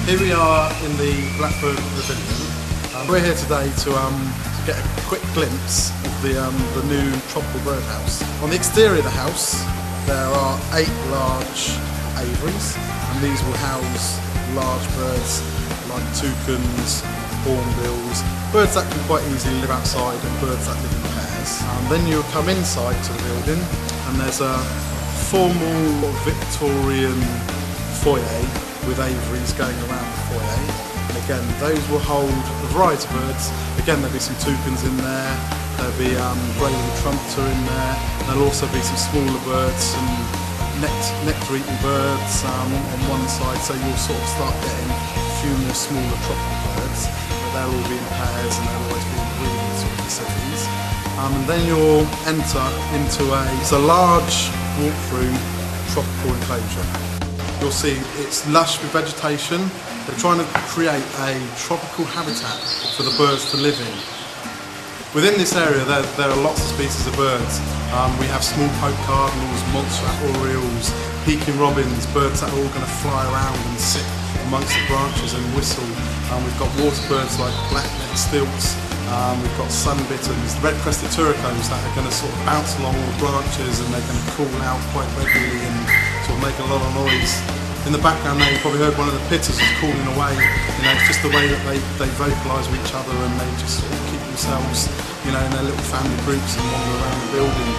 Here we are in the Blackburn Pavilion. We're here today to get a quick glimpse of the new tropical birdhouse. On the exterior of the house there are 8 large aviaries, and these will house large birds like toucans, hornbills, birds that can quite easily live outside and birds that live in pairs. Then you'll come inside to the building and there's a formal Victorian foyer with aviaries going around the foyer. And again, those will hold a variety of birds. Again, there'll be some toucans in there, there'll be grey-winged trumpeter in there, there'll also be some smaller birds, some nectar-eating birds on one side, so you'll sort of start getting a few more smaller tropical birds, but they'll all be in pairs and they'll always be in breeding sort of facilities. And then you'll enter into a large walk-through tropical enclosure. You'll see it's lush with vegetation. They're trying to create a tropical habitat for the birds to live in. Within this area there are lots of species of birds. We have small poke cardinals, montserrat orioles, peking robins, birds that are all going to fly around and sit amongst the branches and whistle. We've got water birds like black-necked stilts. We've got sunbitters, red-crested turacos that are going to sort of bounce along all the branches, and they're going to call out quite regularly and sort of make a lot of noise. In the background there you probably heard one of the pitters is calling away. You know, it's just the way that they vocalise with each other, and they just sort of keep themselves, you know, in their little family groups and wander around the building.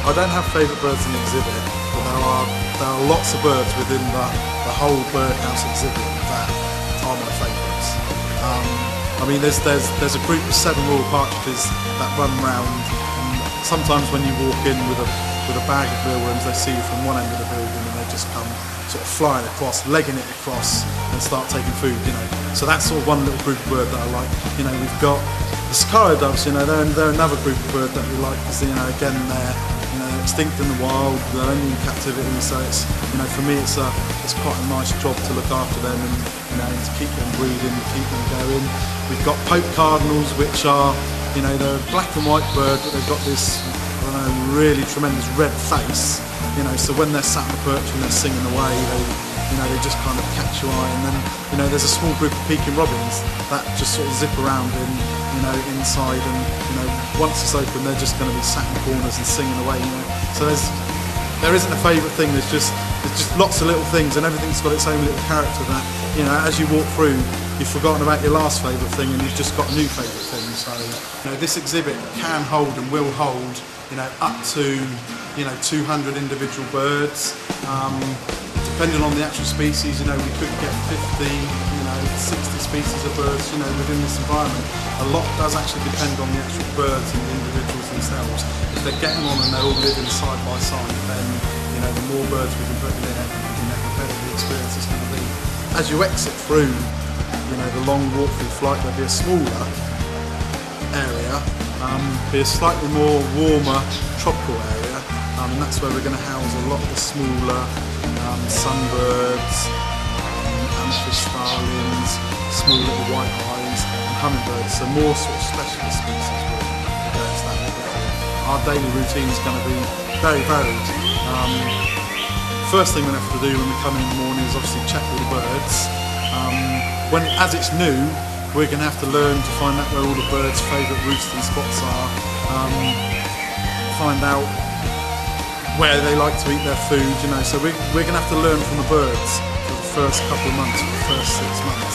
I don't have favourite birds in the exhibit, but there are lots of birds within the whole birdhouse exhibit that are my favourites. I mean, there's a group of 7 royal partridges that run round, and sometimes when you walk in with a bag of mealworms, they see you from one end of the building and they just come sort of flying across, legging it across, and start taking food. You know, so that's sort of one little group of bird that I like. You know, we've got the scarlet doves. You know, they're another group of bird that we like because, you know, again they're extinct in the wild, they're only in captivity, so it's, you know, for me it's quite a nice job to look after them and, you know, to keep them breeding, keep them going. We've got poke cardinals, which are, you know, they're a black and white bird, but they've got this, I don't know, really tremendous red face, you know, so when they're sat on the perch and they're singing away, they just kind of catch your eye. And then, you know, there's a small group of peking robins that just sort of zip around inside, and, you know, once it's open they're just going to be sat in corners and singing away, you know. So there isn't a favourite thing, there's just lots of little things, and everything's got its own little character that, you know, as you walk through you've forgotten about your last favourite thing and you've just got a new favourite thing. So, you know, this exhibit can hold and will hold, you know, up to, you know, 200 individual birds. Depending on the actual species, you know, we could get 50, you know, 60 species of birds, you know, within this environment. A lot does actually depend on the actual birds and the individuals themselves. If they're getting on and they're all living side by side, then, you know, the more birds we can put in there, you know, the better the experience is going to be. As you exit through, you know, the long walk-through flight, there'll be a smaller area, be a slightly more warmer tropical area, and that's where we're going to house a lot of the smaller sunbirds, amethyst starlings, small little white eyes, and hummingbirds, so more sort of specialist species birds that we'll get. Our daily routine is going to be very varied. First thing we have to do when we come in the morning is obviously check all the birds. As it's new, we're going to have to learn to find out where all the birds' favourite roosting spots are, find out where they like to eat their food, you know, so we're going to have to learn from the birds for the first couple of months, for the first 6 months.